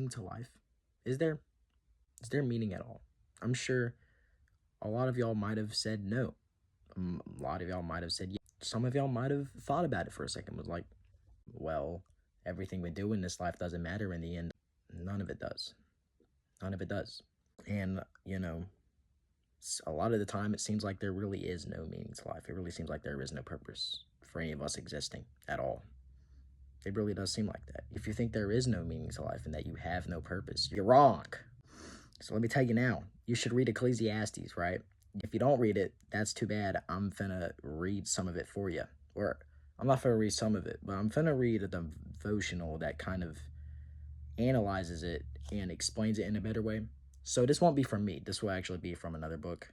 meaning to life? Is there? Is there meaning at all? I'm sure a lot of y'all might have said no. A lot of y'all might have said yes. Some of y'all might have thought about it for a second, was like, well, everything we do in this life doesn't matter in the end. None of it does. None of it does. And, a lot of the time it seems like there really is no meaning to life. It really seems like there is no purpose for any of us existing at all. It really does seem like that. If you think there is no meaning to life and that you have no purpose, you're wrong. So let me tell you now, you should read Ecclesiastes, right? If you don't read it, that's too bad. I'm finna read some of it for you. Or I'm not finna read some of it, but I'm finna read a devotional that kind of analyzes it and explains it in a better way. So this won't be from me. This will actually be from another book.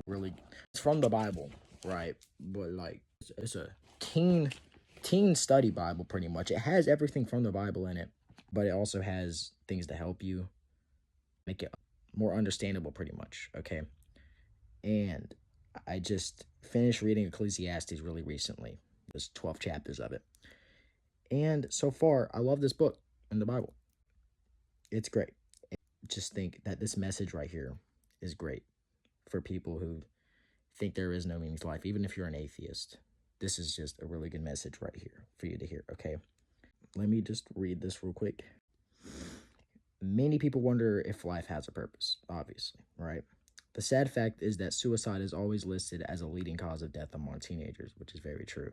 Really, it's from the Bible, right? But like, it's a teen study Bible, pretty much. It has everything from the Bible in it, but it also has things to help you make it more understandable, pretty much. Okay, and I just finished reading Ecclesiastes really recently. There's 12 chapters of it, and so far, I love this book in the Bible. It's great. Just think that this message right here is great for people who think there is no meaning to life. Even if you're an atheist, this is just a really good message right here for you to hear, okay? Let me just read this real quick. Many people wonder if life has a purpose, obviously, right? The sad fact is that suicide is always listed as a leading cause of death among teenagers, which is very true.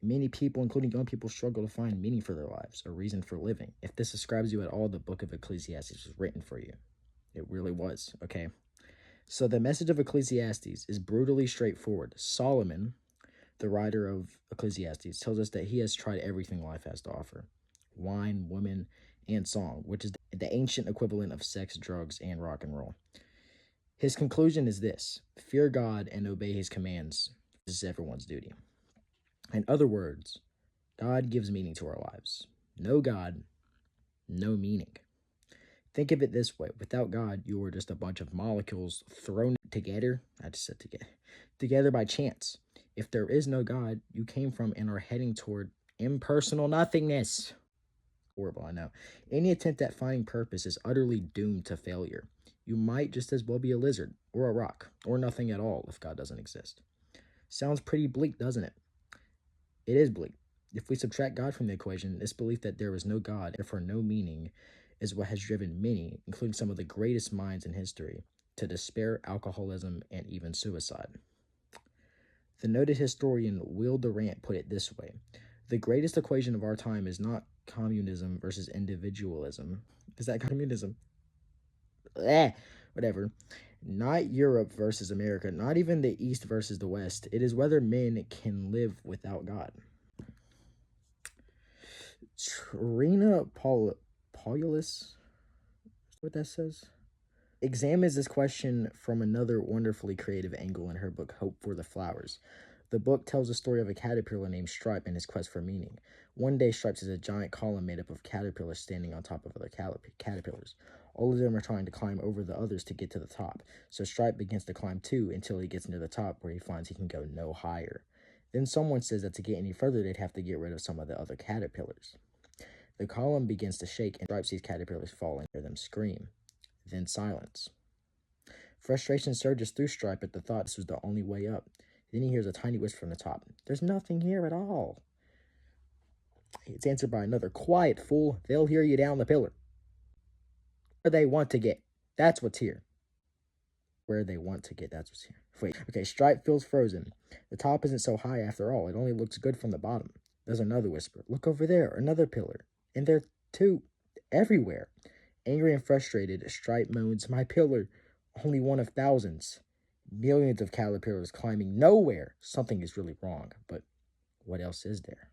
Many people, including young people, struggle to find meaning for their lives, a reason for living. If this describes you at all, the book of Ecclesiastes was written for you. It really was, okay? So the message of Ecclesiastes is brutally straightforward. Solomon, the writer of Ecclesiastes, tells us that he has tried everything life has to offer. Wine, women, and song, which is the ancient equivalent of sex, drugs, and rock and roll. His conclusion is this: fear God and obey his commands. This is everyone's duty. In other words, God gives meaning to our lives. No God, no meaning. Think of it this way. Without God, you are just a bunch of molecules thrown together. I just said together by chance. If there is no God, you came from and are heading toward impersonal nothingness. Horrible, I know. Any attempt at finding purpose is utterly doomed to failure. You might just as well be a lizard, or a rock, or nothing at all if God doesn't exist. Sounds pretty bleak, doesn't it? It is bleak. If we subtract God from the equation, this belief that there is no God, therefore no meaning, is what has driven many, including some of the greatest minds in history, to despair, alcoholism, and even suicide. The noted historian Will Durant put it this way: the greatest equation of our time is not communism versus individualism. Is that communism? Whatever. Not Europe versus America, not even the East versus the West. It is whether men can live without God. Trina Paulus, what that says, examines this question from another wonderfully creative angle in her book, Hope for the Flowers. The book tells the story of a caterpillar named Stripe and his quest for meaning. One day, Stripe sees a giant column made up of caterpillars standing on top of other caterpillars. All of them are trying to climb over the others to get to the top. So Stripe begins to climb too until he gets near the top, where he finds he can go no higher. Then someone says that to get any further, they'd have to get rid of some of the other caterpillars. The column begins to shake, and Stripe sees caterpillars fall and hear them scream. Then silence. Frustration surges through Stripe at the thought this was the only way up. Then he hears a tiny whisper from the top. There's nothing here at all. It's answered by another. Quiet, fool. They'll hear you down the pillar. Where they want to get. That's what's here. Where they want to get. That's what's here. Wait. Okay, Stripe feels frozen. The top isn't so high after all. It only looks good from the bottom. There's another whisper. Look over there. Another pillar. And there, too. Everywhere. Angry and frustrated, Stripe moans, my pillar. Only one of thousands. Millions of caterpillars climbing nowhere. Something is really wrong. But what else is there?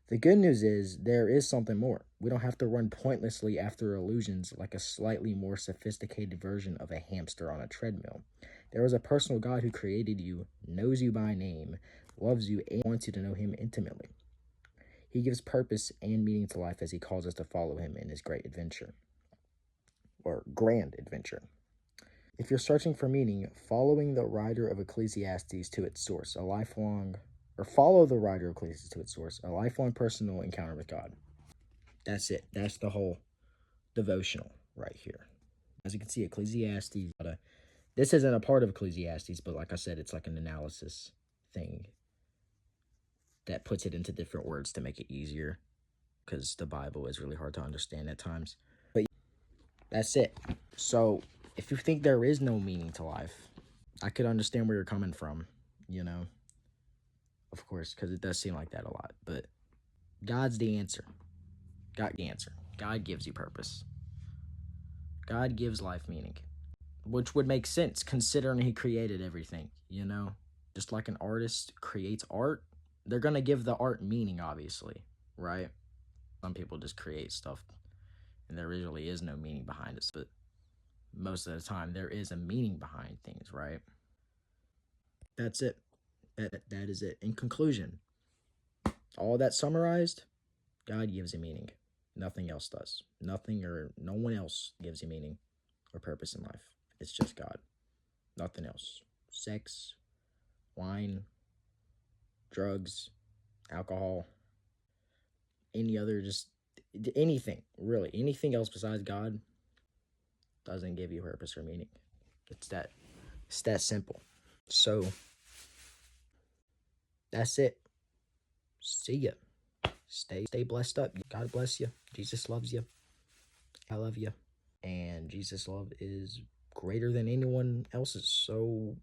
The good news is there is something more. We don't have to run pointlessly after illusions like a slightly more sophisticated version of a hamster on a treadmill. There is a personal God who created you, knows you by name, loves you, and wants you to know him intimately. He gives purpose and meaning to life as he calls us to follow him in his great adventure. Or grand adventure. If you're searching for meaning, following the writer of Ecclesiastes to its source, follow the writer of Ecclesiastes to its source, a lifelong personal encounter with God. That's it. That's the whole devotional right here. As you can see, Ecclesiastes. This isn't a part of Ecclesiastes, but like I said, it's like an analysis thing that puts it into different words to make it easier, because the Bible is really hard to understand at times. But that's it. So if you think there is no meaning to life, I could understand where you're coming from, you know, of course, because it does seem like that a lot. But God's the answer. God the answer. God gives you purpose. God gives life meaning, which would make sense considering he created everything, you know? Just like an artist creates art, they're going to give the art meaning, obviously, right? Some people just create stuff and there really is no meaning behind it, but most of the time there is a meaning behind things, right? That's it. That is it. In conclusion, all that summarized, God gives you meaning. Nothing else does. Nothing or no one else gives you meaning or purpose in life. It's just God. Nothing else. Sex, wine, drugs, alcohol, any other, just anything, really. Anything else besides God doesn't give you purpose or meaning. It's that simple. So that's it. See ya. Stay blessed up. God bless you. Jesus loves you. I love you. And Jesus' love is greater than anyone else's. So